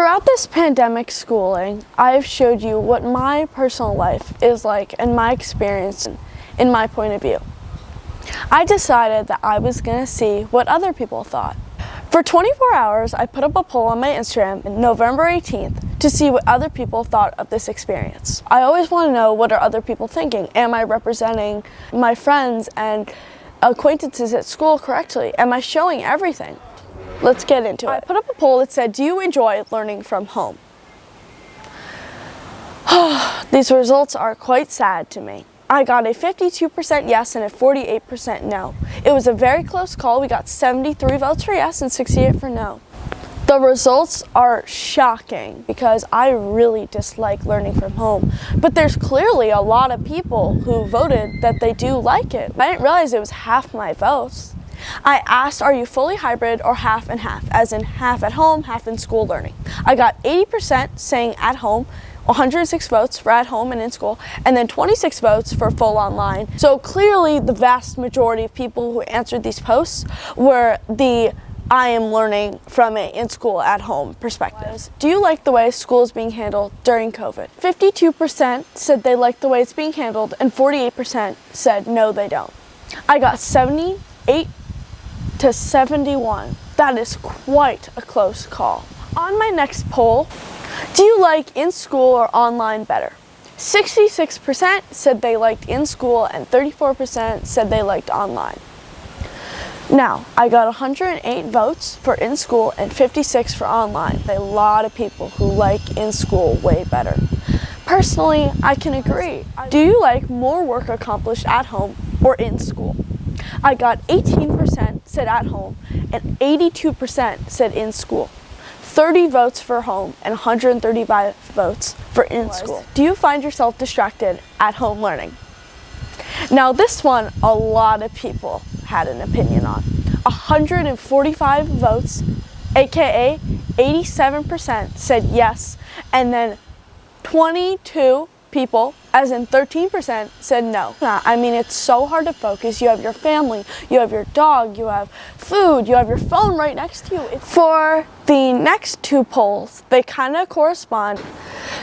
Throughout this pandemic schooling, I've showed you what my personal life is like and my experience in my point of view. I decided that I was going to see what other people thought. For 24 hours, I put up a poll on my Instagram on November 18th to see what other people thought of this experience. I always want to know, what are other people thinking? Am I representing my friends and acquaintances at school correctly? Am I showing everything? Let's get into it. I put up a poll that said, do you enjoy learning from home? These results are quite sad to me. I got a 52% yes and a 48% no. It was a very close call. We got 73 votes for yes and 68 for no. The results are shocking because I really dislike learning from home. But there's clearly a lot of people who voted that they do like it. I didn't realize it was half my votes. I asked, are you fully hybrid or half and half, as in half at home, half in school learning? I got 80% saying at home, 106 votes for at home and in school, and then 26 votes for full online. So clearly the vast majority of people who answered these posts were the I am learning from it in school at home perspectives. Do you like the way school is being handled during COVID? 52% said they like the way it's being handled and 48% said no, they don't. I got 78 to 71. That is quite a close call. On my next poll, do you like in school or online better? 66% said they liked in school and 34% said they liked online. Now, I got 108 votes for in school and 56 for online. A lot of people who like in school way better. Personally, I can agree. Do you like more work accomplished at home or in school? I got 18% said at home and 82% said in school. 30 votes for home and 135 votes for in school. Do you find yourself distracted at home learning? Now this one, a lot of people had an opinion on. 145 votes, aka 87% said yes, and then 22 people, as in 13%, said no. I mean, it's so hard to focus. You have your family, you have your dog, you have food, you have your phone right next to you. For the next two polls, they kind of correspond.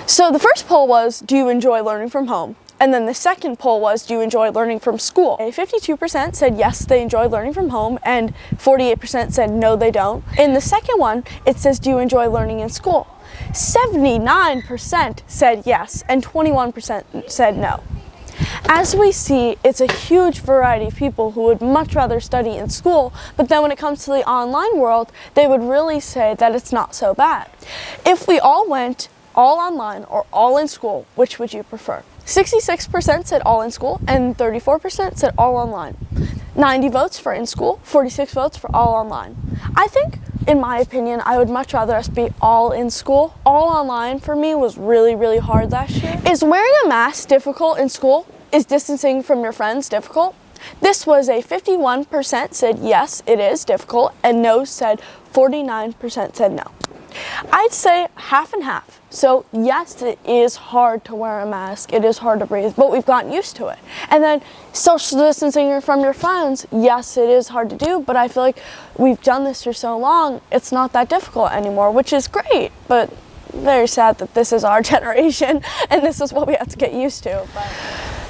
So the first poll was, do you enjoy learning from home? And then the second poll was, do you enjoy learning from school? 52% said yes, they enjoy learning from home, and 48% said no, they don't. In the second one, it says, do you enjoy learning in school? 79% said yes, and 21% said no. As we see, it's a huge variety of people who would much rather study in school, but then when it comes to the online world, they would really say that it's not so bad. If we all went all online or all in school, which would you prefer? 66% said all in school and 34% said all online. 90 votes for in school, 46 votes for all online. I think, in my opinion, I would much rather us be all in school. All online for me was really, really hard last year. Is wearing a mask difficult in school? Is distancing from your friends difficult? This was a 51% said yes, it is difficult, and no said 49% said no. I'd say half and half. So yes, it is hard to wear a mask, it is hard to breathe, but we've gotten used to it. And then social distancing from your friends, yes, it is hard to do, but I feel like we've done this for so long, it's not that difficult anymore, which is great, but very sad that this is our generation and this is what we have to get used to.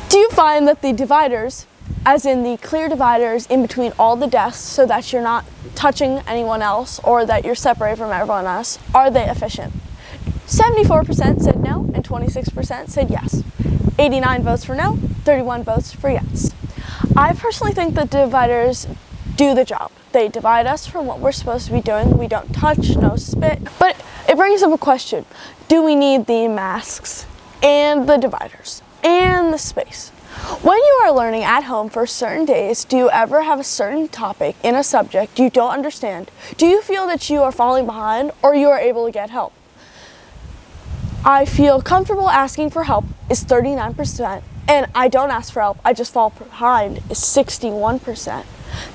Do you find that the dividers, as in the clear dividers in between all the desks so that you're not touching anyone else or that you're separated from everyone else, are they efficient? 74% said no and 26% said yes. 89 votes for no, 31 votes for yes. I personally think the dividers do the job. They divide us from what we're supposed to be doing. We don't touch, no spit. But it brings up a question. Do we need the masks and the dividers and the space? When you are learning at home for certain days, do you ever have a certain topic in a subject you don't understand? Do you feel that you are falling behind or you are able to get help? I feel comfortable asking for help is 39%, and I don't ask for help, I just fall behind is 61%.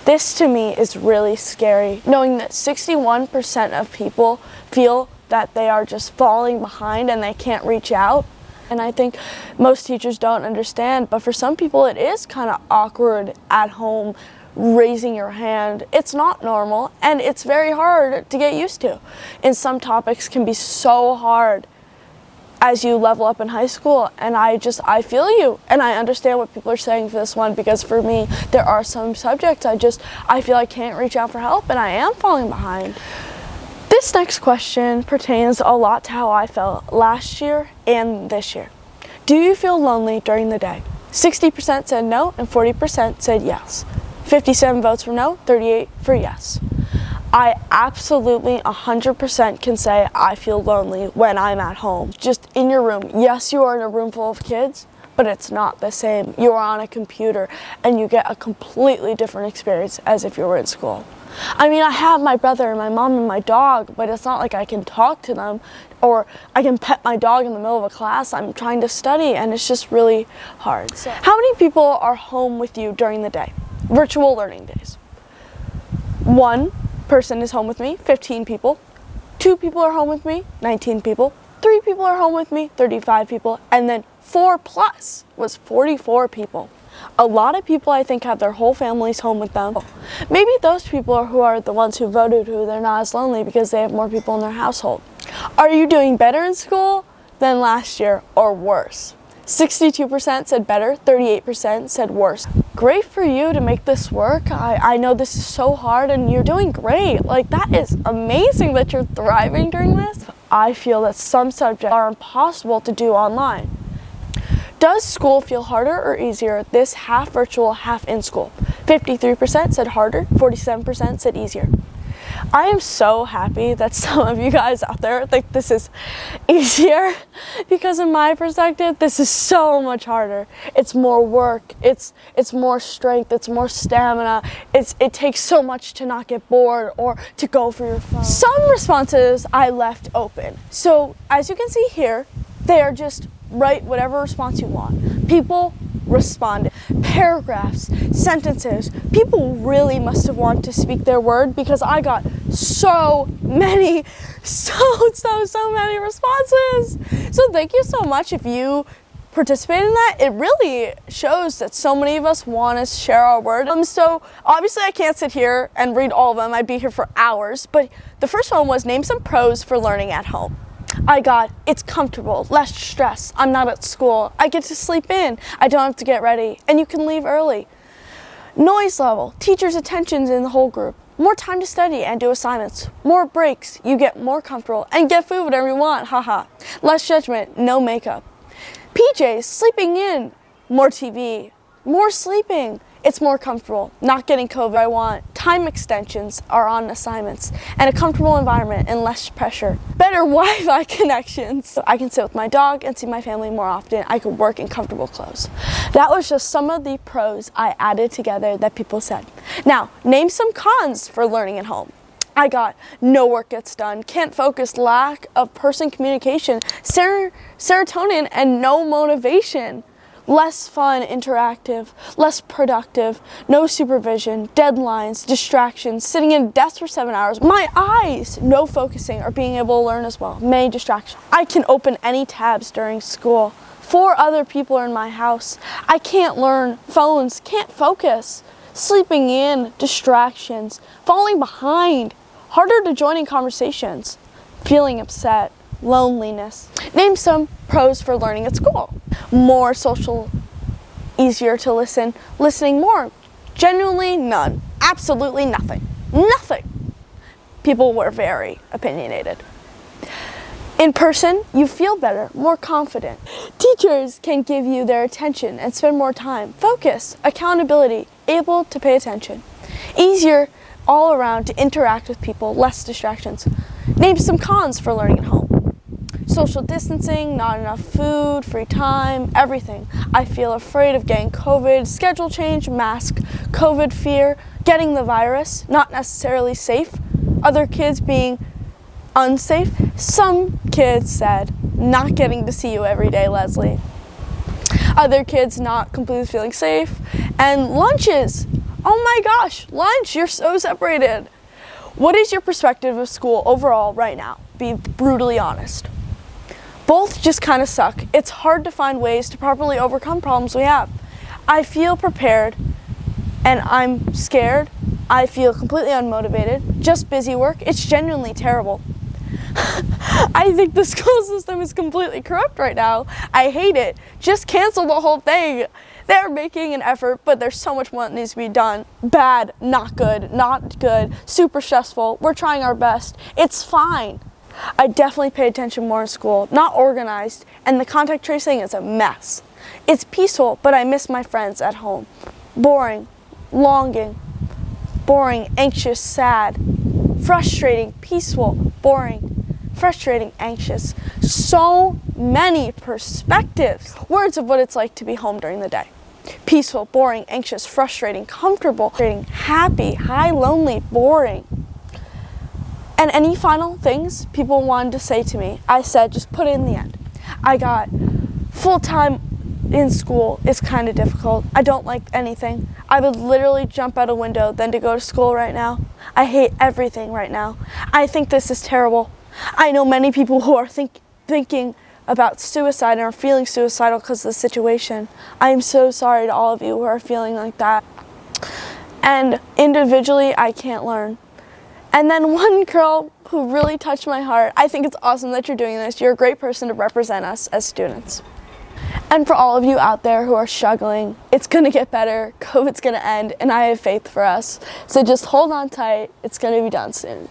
This to me is really scary, knowing that 61% of people feel that they are just falling behind and they can't reach out. And I think most teachers don't understand, but for some people it is kind of awkward at home raising your hand. It's not normal, and it's very hard to get used to. And some topics can be so hard as you level up in high school, and I feel you, and I understand what people are saying for this one, because for me, there are some subjects I feel I can't reach out for help, and I am falling behind. This next question pertains a lot to how I felt last year and this year. Do you feel lonely during the day? 60% said no, and 40% said yes. 57 votes for no, 38 for yes. I absolutely 100% can say I feel lonely when I'm at home, just in your room. Yes, you are in a room full of kids, but it's not the same. You are on a computer, and you get a completely different experience as if you were in school. I mean, I have my brother and my mom and my dog, but it's not like I can talk to them or I can pet my dog in the middle of a class. I'm trying to study, and it's just really hard. So, how many people are home with you during the day? Virtual learning days. 1 person is home with me, 15 people. 2 people are home with me, 19 people. 3 people are home with me, 35 people. And then 4 plus was 44 people. A lot of people, I think, have their whole families home with them. Maybe those people are who are the ones who voted who they're not as lonely because they have more people in their household. Are you doing better in school than last year, or worse? 62% said better, 38% said worse. Great for you to make this work. I know this is so hard, and you're doing great. Like, that is amazing that you're thriving during this. I feel that some subjects are impossible to do online. Does school feel harder or easier this half virtual, half in school? 53% said harder, 47% said easier. I am so happy that some of you guys out there think this is easier, because in my perspective, this is so much harder. It's more work, it's more strength, it's more stamina, it takes so much to not get bored or to go for your phone. Some responses I left open. So as you can see here, they are just write whatever response you want. People responded. Paragraphs, sentences. People really must have wanted to speak their word, because I got so many responses. So thank you so much if you participated in that. It really shows that so many of us want to share our word. So obviously I can't sit here and read all of them. I'd be here for hours. But the first one was name some pros for learning at home. I got, it's comfortable, less stress, I'm not at school, I get to sleep in, I don't have to get ready, and you can leave early. Noise level, teachers' attention's in the whole group, more time to study and do assignments, more breaks, you get more comfortable, and get food whatever you want, haha. Less judgment, no makeup. PJs, sleeping in, more TV, more sleeping. It's more comfortable, not getting COVID I want. Time extensions are on assignments, and a comfortable environment and less pressure. Better Wi-Fi connections. So I can sit with my dog and see my family more often. I can work in comfortable clothes. That was just some of the pros I added together that people said. Now, name some cons for learning at home. I got no work gets done, can't focus, lack of person communication, serotonin, and no motivation. Less fun, interactive, less productive, no supervision, deadlines, distractions, sitting in a desk for 7 hours. My eyes, no focusing or being able to learn as well. Many distractions. I can open any tabs during school. 4 other people are in my house. I can't learn, phones, can't focus. Sleeping in, distractions, falling behind, harder to join in conversations, feeling upset, loneliness. Name some pros for learning at school. More social, easier to listen, listening more. Genuinely none. Absolutely nothing. Nothing. People were very opinionated. In person, you feel better, more confident. Teachers can give you their attention and spend more time. Focus, accountability, able to pay attention. Easier all around to interact with people, less distractions. Name some cons for learning at home. Social distancing, not enough food, free time, everything. I feel afraid of getting COVID, schedule change, mask, COVID fear, getting the virus, not necessarily safe. Other kids being unsafe. Some kids said, not getting to see you every day, Lesley. Other kids not completely feeling safe. And lunches. Oh my gosh, lunch, you're so separated. What is your perspective of school overall right now? Be brutally honest. Both just kind of suck. It's hard to find ways to properly overcome problems we have. I feel prepared and I'm scared. I feel completely unmotivated, just busy work. It's genuinely terrible. I think the school system is completely corrupt right now. I hate it. Just cancel the whole thing. They're making an effort, but there's so much more that needs to be done. Bad, not good, super stressful. We're trying our best. It's fine. I definitely pay attention more in school, not organized, and the contact tracing is a mess. It's peaceful, but I miss my friends at home. Boring, longing, boring, anxious, sad, frustrating, peaceful, boring, frustrating, anxious. So many perspectives. Words of what it's like to be home during the day. Peaceful, boring, anxious, frustrating, comfortable, happy, high, lonely, boring. And any final things people wanted to say to me, I said, just put it in the end. I got full-time in school. It's kind of difficult. I don't like anything. I would literally jump out a window than to go to school right now. I hate everything right now. I think this is terrible. I know many people who are thinking about suicide and are feeling suicidal because of the situation. I am so sorry to all of you who are feeling like that. And individually, I can't learn. And then one girl who really touched my heart, I think it's awesome that you're doing this. You're a great person to represent us as students. And for all of you out there who are struggling, it's gonna get better, COVID's gonna end, and I have faith for us. So just hold on tight, it's gonna be done soon.